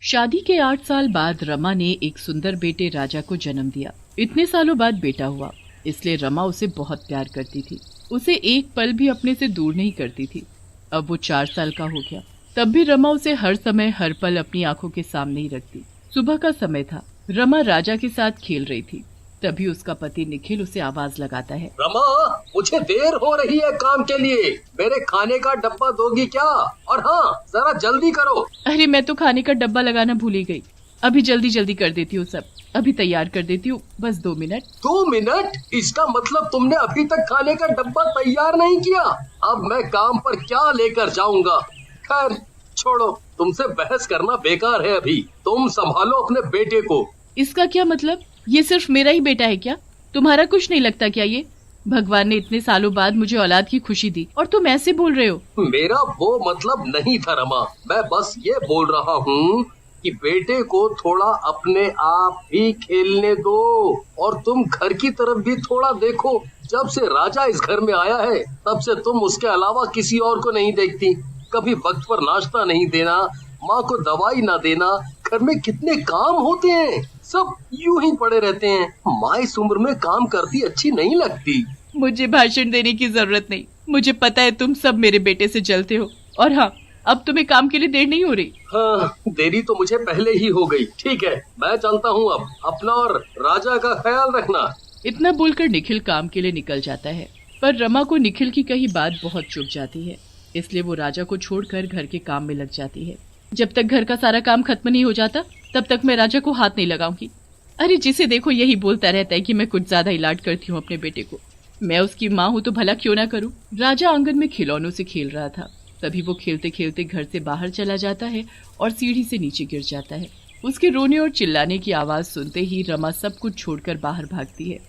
शादी के 8 साल बाद रमा ने एक सुंदर बेटे राजा को जन्म दिया। इतने सालों बाद बेटा हुआ, इसलिए रमा उसे बहुत प्यार करती थी। उसे एक पल भी अपने से दूर नहीं करती थी। अब वो 4 साल का हो गया, तब भी रमा उसे हर समय हर पल अपनी आंखों के सामने ही रखती। सुबह का समय था, रमा राजा के साथ खेल रही थी। तभी उसका पति निखिल उसे आवाज लगाता है, रमा, मुझे देर हो रही है काम के लिए, मेरे खाने का डब्बा दोगी क्या? और हाँ, जरा जल्दी करो। अरे मैं तो खाने का डब्बा लगाना भूल ही गई। अभी जल्दी जल्दी कर देती हूँ, सब अभी तैयार कर देती हूँ, बस 2 मिनट। 2 मिनट? इसका मतलब तुमने अभी तक खाने का डब्बा तैयार नहीं किया। अब मैं काम पर क्या लेकर जाऊंगा? खैर छोड़ो, तुमसे बहस करना बेकार है। अभी तुम संभालो अपने बेटे को। इसका क्या मतलब? ये सिर्फ मेरा ही बेटा है क्या? तुम्हारा कुछ नहीं लगता क्या? ये भगवान ने इतने सालों बाद मुझे औलाद की खुशी दी और तुम ऐसे बोल रहे हो। मेरा वो मतलब नहीं था रमा, मैं बस ये बोल रहा हूँ कि बेटे को थोड़ा अपने आप भी खेलने दो और तुम घर की तरफ भी थोड़ा देखो। जब से राजा इस घर में आया है, तब से तुम उसके अलावा किसी और को नहीं देखती। कभी वक्त पर नाश्ता नहीं देना, माँ को दवाई ना देना, घर में कितने काम होते हैं, सब यूं ही पड़े रहते हैं। माँ इस उम्र में काम करती अच्छी नहीं लगती। मुझे भाषण देने की जरूरत नहीं, मुझे पता है तुम सब मेरे बेटे से जलते हो। और हाँ, अब तुम्हें काम के लिए देर नहीं हो रही। हाँ, देरी तो मुझे पहले ही हो गई। ठीक है, मैं चलता हूँ। अब अपना और राजा का ख्याल रखना। इतना बोलकर निखिल काम के लिए निकल जाता है, पर रमा को निखिल की कही बात बहुत चुभ जाती है, इसलिए वो राजा को छोड़कर घर के काम में लग जाती है। जब तक घर का सारा काम खत्म नहीं हो जाता, तब तक मैं राजा को हाथ नहीं लगाऊंगी। अरे जिसे देखो यही बोलता रहता है कि मैं कुछ ज्यादा ही लाड करती हूँ अपने बेटे को। मैं उसकी माँ हूँ तो भला क्यों ना करूँ। राजा आंगन में खिलौनों से खेल रहा था, तभी वो खेलते खेलते घर से बाहर चला जाता है और सीढ़ी से नीचे गिर जाता है। उसके रोने और चिल्लाने की आवाज सुनते ही रमा सब कुछ छोड़कर बाहर भागती है।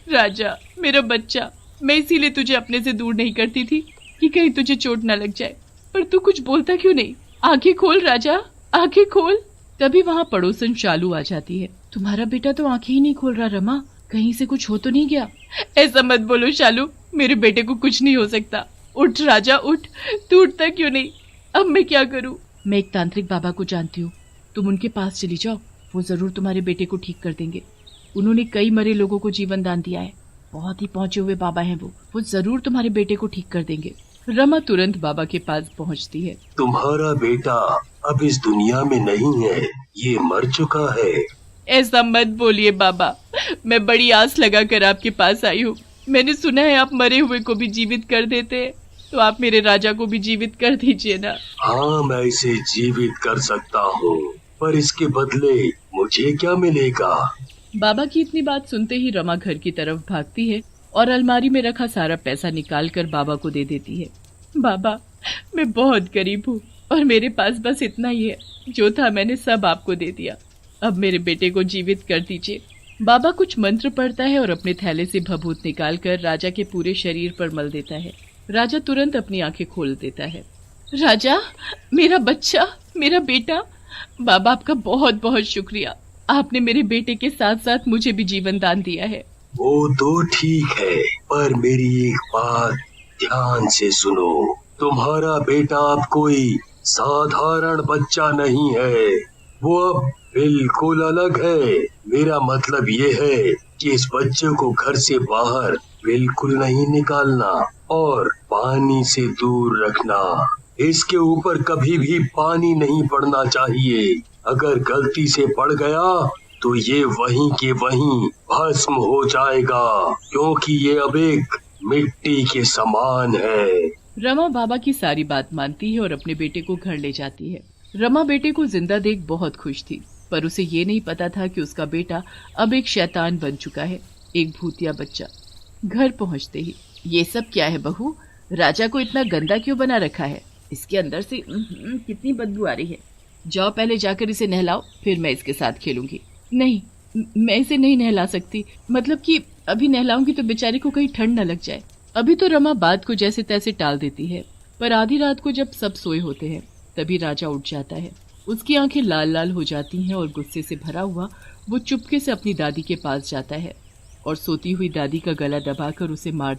राजा, मेरा बच्चा, मैं इसीलिए तुझे अपने से दूर नहीं करती थी कि कहीं तुझे चोट न लग जाए, पर तू कुछ बोलता क्यों नहीं? आंखें खोल राजा, आंखें खोल। तभी वहाँ पड़ोसन शालू आ जाती है। तुम्हारा बेटा तो आंखें ही नहीं खोल रहा रमा, कहीं से कुछ हो तो नहीं गया? ऐसा मत बोलो शालू, मेरे बेटे को कुछ नहीं हो सकता। उठ राजा उठ, तू उठता क्यों नहीं? अब मैं क्या करूं? मैं एक तांत्रिक बाबा को जानती हूँ, तुम उनके पास चली जाओ, वो जरूर तुम्हारे बेटे को ठीक कर देंगे। उन्होंने कई मरे लोगों को जीवन दान दिया है, बहुत ही पहुंचे हुए बाबा हैं वो जरूर तुम्हारे बेटे को ठीक कर देंगे। रमा तुरंत बाबा के पास पहुंचती है। तुम्हारा बेटा अब इस दुनिया में नहीं है, ये मर चुका है। ऐसा मत बोलिए बाबा, मैं बड़ी आस लगा कर आपके पास आई हूँ। मैंने सुना है आप मरे हुए को भी जीवित कर देते हैं, तो आप मेरे राजा को भी जीवित कर दीजिए ना। हाँ, मैं इसे जीवित कर सकता हूँ, पर इसके बदले मुझे क्या मिलेगा? बाबा की इतनी बात सुनते ही रमा घर की तरफ भागती है और अलमारी में रखा सारा पैसा निकाल कर बाबा को दे देती है। बाबा, मैं बहुत गरीब हूँ और मेरे पास बस इतना ही है, जो था मैंने सब आपको दे दिया। अब मेरे बेटे को जीवित कर दीजिए। बाबा कुछ मंत्र पढ़ता है और अपने थैले से भभूत निकालकर राजा के पूरे शरीर पर मल देता है। राजा तुरंत अपनी आंखें खोल देता है। राजा, मेरा बच्चा, मेरा बेटा, बाबा आपका बहुत बहुत शुक्रिया। आपने मेरे बेटे के साथ साथ मुझे भी जीवन दान दिया है। वो तो ठीक है, पर मेरी एक बात ध्यान से सुनो। तुम्हारा बेटा अब कोई साधारण बच्चा नहीं है, वो अब बिल्कुल अलग है। मेरा मतलब ये है कि इस बच्चे को घर से बाहर बिल्कुल नहीं निकालना और पानी से दूर रखना। इसके ऊपर कभी भी पानी नहीं पड़ना चाहिए। अगर गलती से पड़ गया तो ये वहीं के वहीं भस्म हो जाएगा, क्योंकि ये अब एक मिट्टी के समान है। रमा बाबा की सारी बात मानती है और अपने बेटे को घर ले जाती है। रमा बेटे को जिंदा देख बहुत खुश थी, पर उसे ये नहीं पता था कि उसका बेटा अब एक शैतान बन चुका है, एक भूतिया बच्चा। घर पहुंचते ही, ये सब क्या है बहू? राजा को इतना गंदा क्यों बना रखा है? इसके अंदर से कितनी बदबू आ रही है। जाओ पहले जाकर इसे नहलाओ, फिर मैं इसके साथ खेलूंगी। नहीं, मैं इसे नहीं नहला सकती, मतलब कि अभी नहलाऊंगी तो बेचारे को कहीं ठंड न लग जाए। अभी तो रमा बात को जैसे तैसे टाल देती है, पर आधी रात को जब सब सोए होते हैं तभी राजा उठ जाता है। उसकी आंखें लाल लाल हो जाती हैं और गुस्से से भरा हुआ वो चुपके से अपनी दादी के पास जाता है और सोती हुई दादी का गला दबाकर उसे मार